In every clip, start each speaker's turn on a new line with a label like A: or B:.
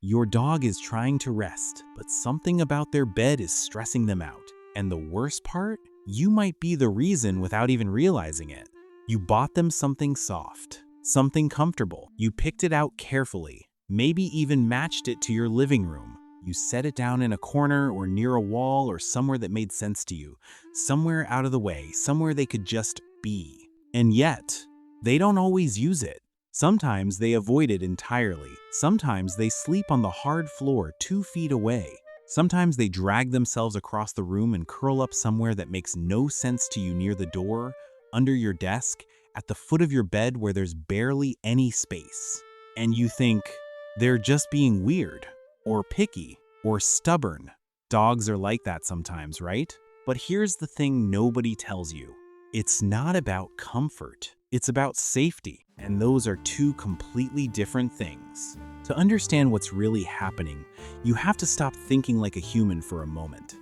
A: Your dog is trying to rest, but something about their bed is stressing them out. And the worst part? You might be the reason without even realizing it. You bought them something soft, something comfortable. You picked it out carefully, maybe even matched it to your living room. You set it down in a corner or near a wall or somewhere that made sense to you, somewhere out of the way, somewhere they could just be. And yet, they don't always use it. Sometimes they avoid it entirely. Sometimes they sleep on the hard floor 2 feet away. Sometimes they drag themselves across the room and curl up somewhere that makes no sense to you, near the door, under your desk, at the foot of your bed where there's barely any space. And you think, they're just being weird, or picky, or stubborn. Dogs are like that sometimes, right? But here's the thing nobody tells you. It's not about comfort. It's about safety, and those are two completely different things. To understand what's really happening, you have to stop thinking like a human for a moment.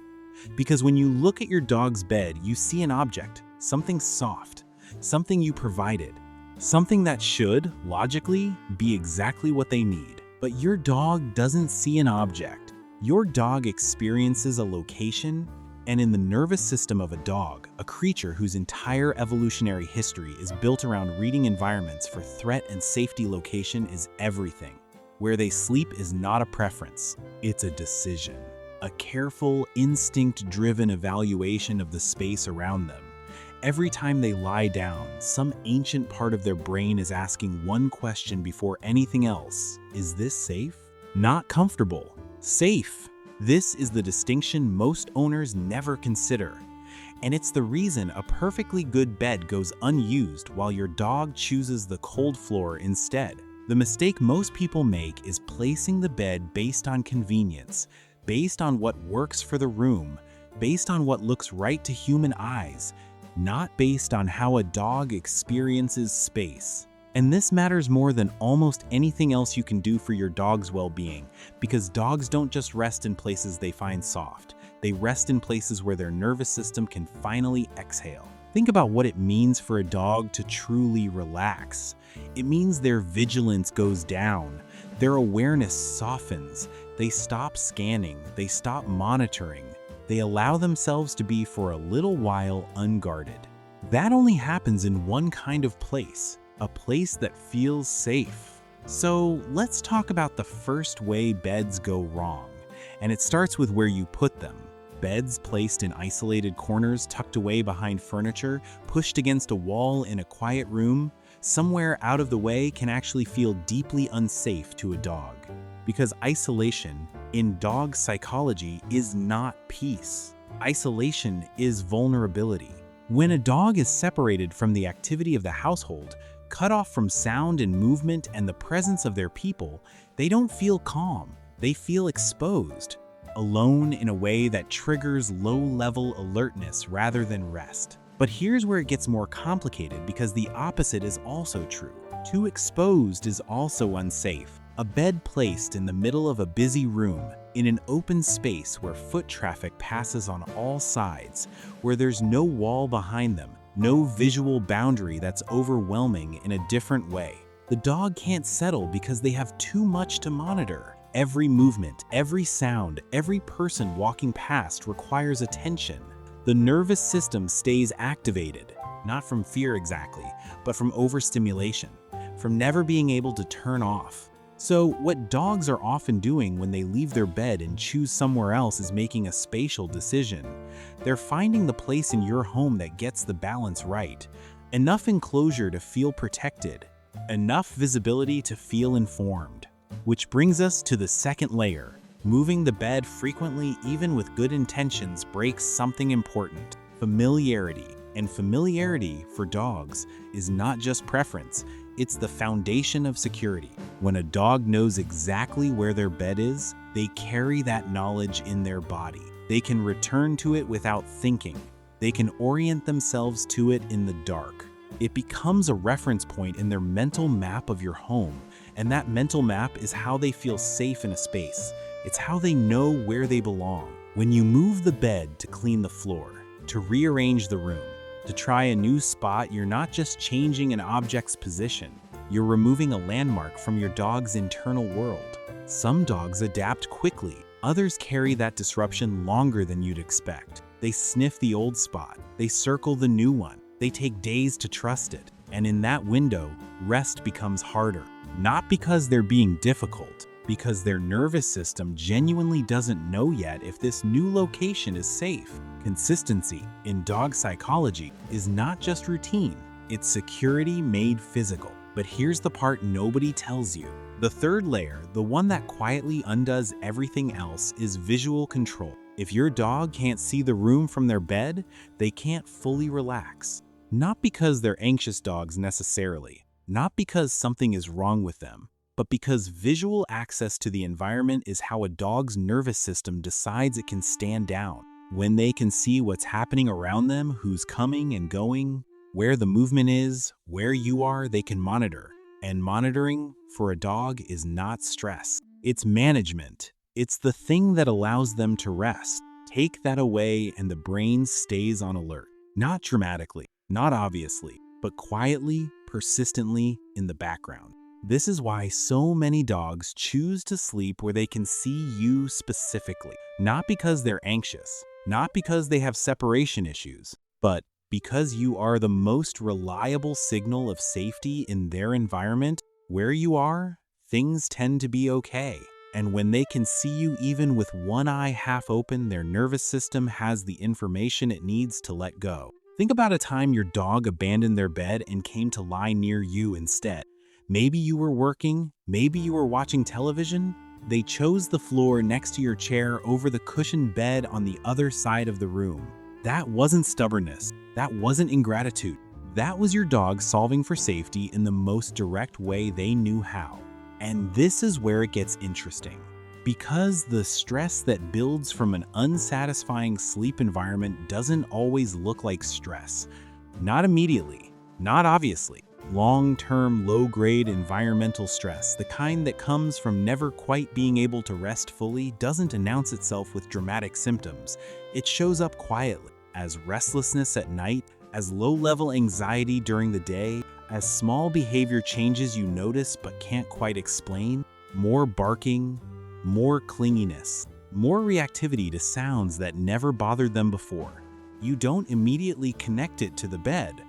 A: Because when you look at your dog's bed, you see an object, something soft, something you provided, something that should, logically, be exactly what they need. But your dog doesn't see an object. Your dog experiences a location, and in the nervous system of a dog, a creature whose entire evolutionary history is built around reading environments for threat and safety, location is everything. Where they sleep is not a preference, it's a decision. A careful, instinct-driven evaluation of the space around them. Every time they lie down, some ancient part of their brain is asking one question before anything else. Is this safe? Not comfortable. Safe. This is the distinction most owners never consider. And it's the reason a perfectly good bed goes unused while your dog chooses the cold floor instead. The mistake most people make is placing the bed based on convenience, based on what works for the room, based on what looks right to human eyes, not based on how a dog experiences space. And this matters more than almost anything else you can do for your dog's well-being, because dogs don't just rest in places they find soft. They rest in places where their nervous system can finally exhale. Think about what it means for a dog to truly relax. It means their vigilance goes down, their awareness softens, they stop scanning, they stop monitoring, they allow themselves to be for a little while unguarded. That only happens in one kind of place. A place that feels safe. So let's talk about the first way beds go wrong. And it starts with where you put them. Beds placed in isolated corners, tucked away behind furniture, pushed against a wall in a quiet room, somewhere out of the way, can actually feel deeply unsafe to a dog. Because isolation, in dog psychology, is not peace. Isolation is vulnerability. When a dog is separated from the activity of the household, cut off from sound and movement and the presence of their people, they don't feel calm. They feel exposed, alone in a way that triggers low-level alertness rather than rest. But here's where it gets more complicated, because the opposite is also true. Too exposed is also unsafe. A bed placed in the middle of a busy room, in an open space where foot traffic passes on all sides, where there's no wall behind them, no visual boundary that's overwhelming in a different way. The dog can't settle because they have too much to monitor. Every movement, every sound, every person walking past requires attention. The nervous system stays activated, not from fear exactly, but from overstimulation, from never being able to turn off. So what dogs are often doing when they leave their bed and choose somewhere else is making a spatial decision. They're finding the place in your home that gets the balance right. Enough enclosure to feel protected. Enough visibility to feel informed. Which brings us to the second layer. Moving the bed frequently, even with good intentions, breaks something important: familiarity. And familiarity, for dogs, is not just preference. It's the foundation of security. When a dog knows exactly where their bed is, they carry that knowledge in their body. They can return to it without thinking. They can orient themselves to it in the dark. It becomes a reference point in their mental map of your home, and that mental map is how they feel safe in a space. It's how they know where they belong. When you move the bed to clean the floor, to rearrange the room, to try a new spot, you're not just changing an object's position. You're removing a landmark from your dog's internal world. Some dogs adapt quickly. Others carry that disruption longer than you'd expect. They sniff the old spot. They circle the new one. They take days to trust it. And in that window, rest becomes harder. Not because they're being difficult, because their nervous system genuinely doesn't know yet if this new location is safe. Consistency in dog psychology is not just routine, it's security made physical. But here's the part nobody tells you. The third layer, the one that quietly undoes everything else, is visual control. If your dog can't see the room from their bed, they can't fully relax. Not because they're anxious dogs necessarily, not because something is wrong with them, but because visual access to the environment is how a dog's nervous system decides it can stand down. When they can see what's happening around them, who's coming and going, where the movement is, where you are, they can monitor. And monitoring, for a dog, is not stress. It's management. It's the thing that allows them to rest. Take that away and the brain stays on alert. Not dramatically, not obviously, but quietly, persistently in the background. This is why so many dogs choose to sleep where they can see you specifically. Not because they're anxious, not because they have separation issues, but because you are the most reliable signal of safety in their environment. Where you are, things tend to be okay. And when they can see you even with one eye half open, their nervous system has the information it needs to let go. Think about a time your dog abandoned their bed and came to lie near you instead. Maybe you were working, maybe you were watching television. They chose the floor next to your chair over the cushioned bed on the other side of the room. That wasn't stubbornness. That wasn't ingratitude. That was your dog solving for safety in the most direct way they knew how. And this is where it gets interesting. Because the stress that builds from an unsatisfying sleep environment doesn't always look like stress. Not immediately, not obviously. Long-term, low-grade environmental stress, the kind that comes from never quite being able to rest fully, doesn't announce itself with dramatic symptoms. It shows up quietly, as restlessness at night, as low-level anxiety during the day, as small behavior changes you notice but can't quite explain, more barking, more clinginess, more reactivity to sounds that never bothered them before. You don't immediately connect it to the bed.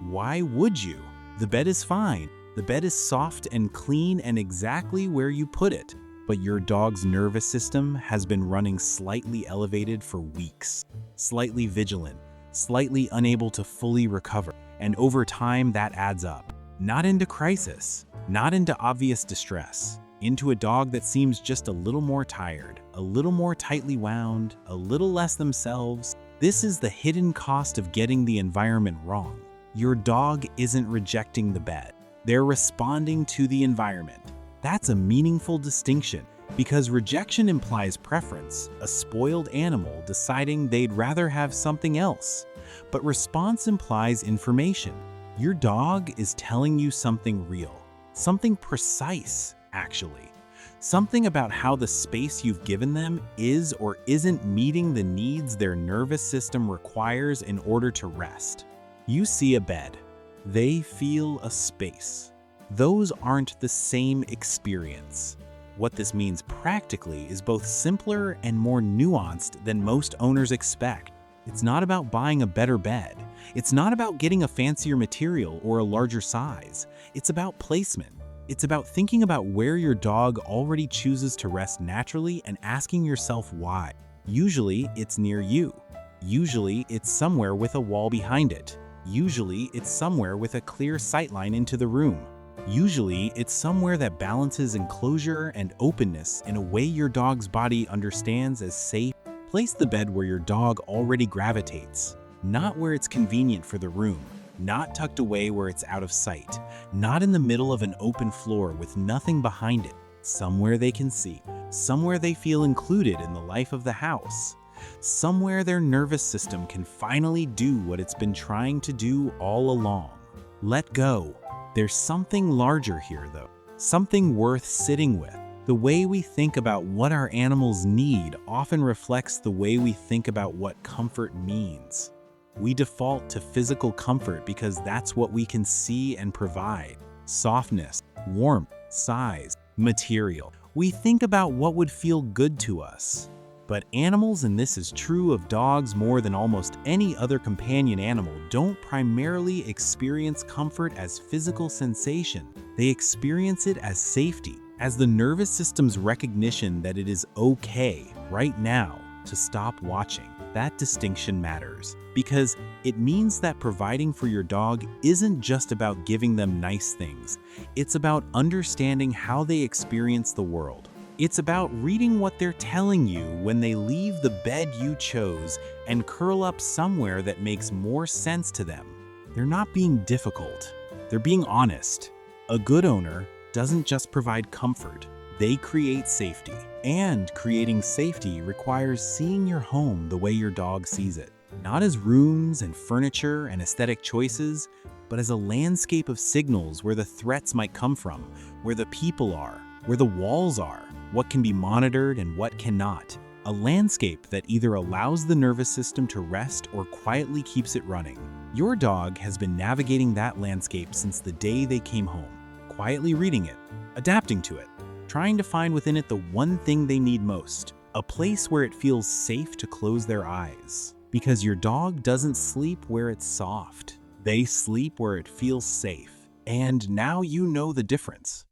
A: Why would you? The bed is fine. The bed is soft and clean and exactly where you put it. But your dog's nervous system has been running slightly elevated for weeks. Slightly vigilant, slightly unable to fully recover. And over time, that adds up. Not into crisis, not into obvious distress, into a dog that seems just a little more tired, a little more tightly wound, a little less themselves. This is the hidden cost of getting the environment wrong. Your dog isn't rejecting the bed. They're responding to the environment. That's a meaningful distinction because rejection implies preference, a spoiled animal deciding they'd rather have something else. But response implies information. Your dog is telling you something real, something precise, actually. Something about how the space you've given them is or isn't meeting the needs their nervous system requires in order to rest. You see a bed. They feel a space. Those aren't the same experience. What this means practically is both simpler and more nuanced than most owners expect. It's not about buying a better bed. It's not about getting a fancier material or a larger size. It's about placement. It's about thinking about where your dog already chooses to rest naturally and asking yourself why. Usually, it's near you. Usually, it's somewhere with a wall behind it. Usually, it's somewhere with a clear sightline into the room. Usually, it's somewhere that balances enclosure and openness in a way your dog's body understands as safe. Place the bed where your dog already gravitates, not where it's convenient for the room, not tucked away where it's out of sight, not in the middle of an open floor with nothing behind it, somewhere they can see, somewhere they feel included in the life of the house. Somewhere their nervous system can finally do what it's been trying to do all along. Let go. There's something larger here, though. Something worth sitting with. The way we think about what our animals need often reflects the way we think about what comfort means. We default to physical comfort because that's what we can see and provide. Softness, warmth, size, material. We think about what would feel good to us. But animals, and this is true of dogs more than almost any other companion animal, don't primarily experience comfort as physical sensation. They experience it as safety, as the nervous system's recognition that it is okay right now to stop watching. That distinction matters because it means that providing for your dog isn't just about giving them nice things. It's about understanding how they experience the world. It's about reading what they're telling you when they leave the bed you chose and curl up somewhere that makes more sense to them. They're not being difficult. They're being honest. A good owner doesn't just provide comfort. They create safety. And creating safety requires seeing your home the way your dog sees it. Not as rooms and furniture and aesthetic choices, but as a landscape of signals where the threats might come from, where the people are, where the walls are, what can be monitored and what cannot. A landscape that either allows the nervous system to rest or quietly keeps it running. Your dog has been navigating that landscape since the day they came home, quietly reading it, adapting to it, trying to find within it the one thing they need most, a place where it feels safe to close their eyes. Because your dog doesn't sleep where it's soft. They sleep where it feels safe. And now you know the difference.